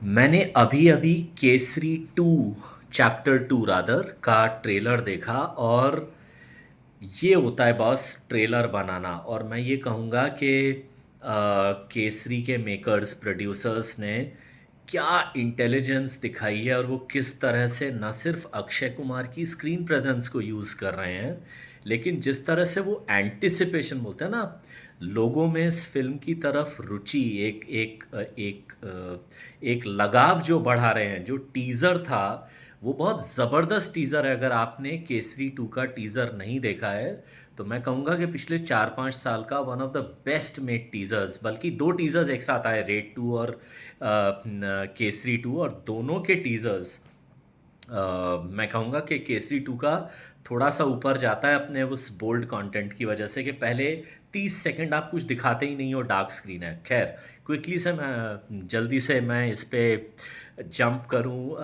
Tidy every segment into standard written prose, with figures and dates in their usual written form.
मैंने अभी-अभी Kesari 2 chapter 2 rather का ट्रेलर देखा और ये होता है बॉस ट्रेलर बनाना। और मैं ये कहूँगा कि केसरी के मेकर्स प्रोड्यूसर्स ने क्या इंटेलिजेंस दिखाई है और वो किस तरह से न सिर्फ अक्षय कुमार की स्क्रीन प्रेजेंस को यूज़ कर रहे हैं, लेकिन जिस तरह से वो एंटिसिपेशन बोलते हैं ना, लोगों में इस फिल्म की तरफ रुचि एक लगाव जो बढ़ा रहे हैं। जो टीज़र था वो बहुत ज़बरदस्त टीज़र है। अगर आपने केसरी 2 का टीज़र नहीं देखा है तो मैं कहूँगा कि पिछले 4-5 साल का one of the best made teasers, बल्कि 2 टीज़र्स एक साथ आए, रेड 2 और केसरी 2, और दोनों के टीज़र्स मैं कहूँगा कि केसरी 2 का थोड़ा-सा ऊपर जाता है अपने उस बोल्ड कंटेंट की वजह से कि पहले 30 सेकंड आप कुछ दिखाते ही नहीं हो, डार्क स्क्रीन है। ख़ैर, क्विकली से मैं जल्दी से मैं इस पे जंप करूँ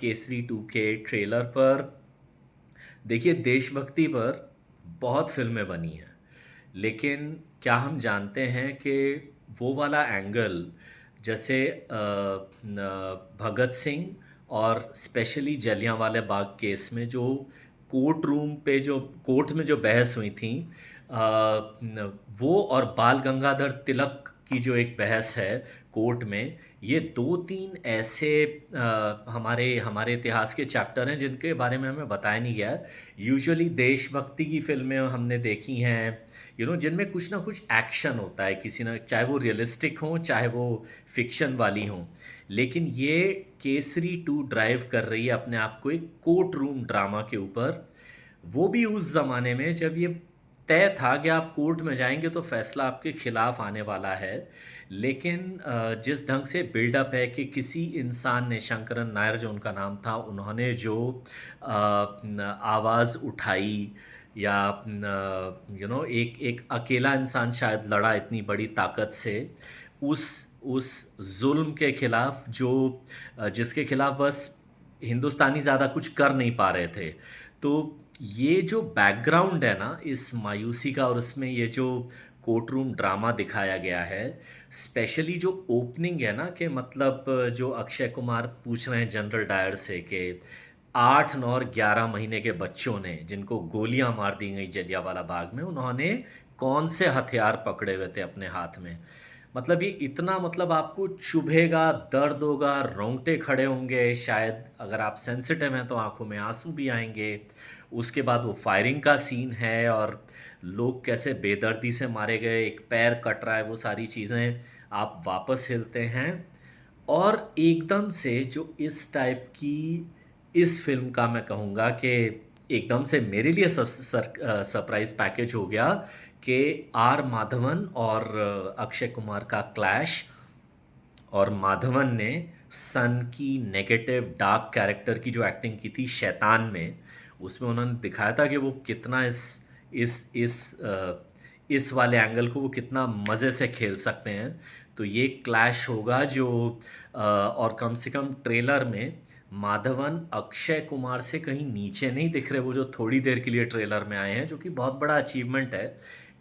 केसरी 2 के ट्रेलर पर। देखिए, देशभक्ति पर बहुत फ़िल्में बनी हैं, लेकिन क्या हम जानते हैं कि वो वाला एंगल, जैसे भगत सिंह और स्पेशली जलियांवाला बाग केस में जो कोर्ट में जो बहस हुई थी, वो और बाल गंगाधर तिलक की जो एक बहस है कोर्ट में, ये 2-3 ऐसे हमारे हमारे इतिहास के चैप्टर हैं जिनके बारे में हमें बताया नहीं गया है। यूजुअली देशभक्ति की फ़िल्में हमने देखी हैं, जिनमें कुछ ना कुछ एक्शन होता है, किसी ना, चाहे वो रियलिस्टिक हों, चाहे वो फ़िक्शन वाली हों। लेकिन ये केसरी 2 ड्राइव कर रही है अपने आप को एक कोर्ट रूम ड्रामा के ऊपर। वो भी उस ज़माने में जब ये तय था कि आप कोर्ट में जाएँगे तो फ़ैसला आपके खिलाफ आने वाला है। लेकिन जिस ढंग से बिल्डअप है कि किसी इंसान ने, शंकरन नायर जो उनका नाम था, उन्होंने जो आवाज़ उठाई, या एक एक अकेला इंसान शायद लड़ा इतनी बड़ी ताकत से उस उस ज़ुल्म के खिलाफ, जो जिसके खिलाफ बस हिंदुस्तानी ज़्यादा कुछ कर नहीं पा रहे थे। तो ये जो बैकग्राउंड है ना इस मायूसी का, और उसमें ये जो कोर्ट रूम ड्रामा दिखाया गया है, स्पेशली जो ओपनिंग है ना, कि मतलब जो अक्षय कुमार पूछ रहे हैं जनरल डायर से कि 8, 9 और 11 महीने के बच्चों ने जिनको गोलियां मार दी गई जलियांवाला बाग में, उन्होंने कौन से हथियार पकड़े हुए थे अपने हाथ में। मतलब ये इतना, मतलब आपको चुभेगा, दर्द होगा, रोंगटे खड़े होंगे, शायद अगर आप सेंसिटिव हैं तो आंखों में आंसू भी आएंगे। उसके बाद वो फायरिंग का सीन है और लोग कैसे बेदर्दी से मारे गए, एक पैर कट रहा है, वो सारी चीज़ें आप वापस हिलते हैं। और एकदम से जो इस टाइप की इस फ़िल्म का, मैं कहूँगा कि एकदम से मेरे लिए सरप्राइज़ पैकेज हो गया कि आर माधवन और अक्षय कुमार का क्लैश। और माधवन ने सन की नेगेटिव डार्क कैरेक्टर की जो एक्टिंग की थी शैतान में, उसमें उन्होंने दिखाया था कि वो कितना इस वाले एंगल को वो कितना मज़े से खेल सकते हैं। तो ये क्लैश होगा जो और कम से कम ट्रेलर में माधवन अक्षय कुमार से कहीं नीचे नहीं दिख रहे, वो जो थोड़ी देर के लिए ट्रेलर में आए हैं, जो कि बहुत बड़ा अचीवमेंट है।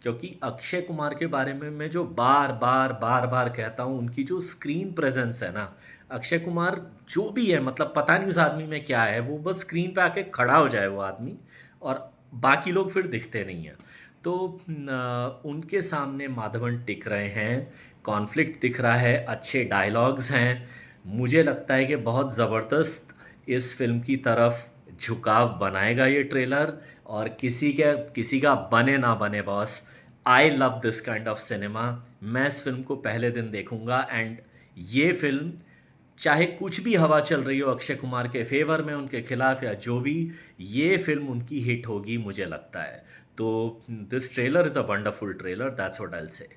क्योंकि अक्षय कुमार के बारे में मैं जो बार बार बार बार कहता हूँ, उनकी जो स्क्रीन प्रेजेंस है ना, अक्षय कुमार जो भी है, मतलब पता नहीं उस आदमी में क्या है, वो बस स्क्रीन पे आके खड़ा हो जाए वो आदमी, और बाकी लोग फिर दिखते नहीं हैं। तो उनके सामने माधवन टिक रहे हैं, कॉन्फ्लिक्ट दिख रहा है, अच्छे डायलॉग्स हैं। मुझे लगता है कि बहुत ज़बरदस्त इस फिल्म की तरफ झुकाव बनाएगा ये ट्रेलर। और किसी का बने ना बने boss, I love this kind of cinema. मैं इस फिल्म को पहले दिन देखूंगा। एंड ये फिल्म, चाहे कुछ भी हवा चल रही हो अक्षय कुमार के फेवर में, उनके खिलाफ, या जो भी, ये फिल्म उनकी हिट होगी मुझे लगता है। तो this trailer is a wonderful trailer, that's what I will say.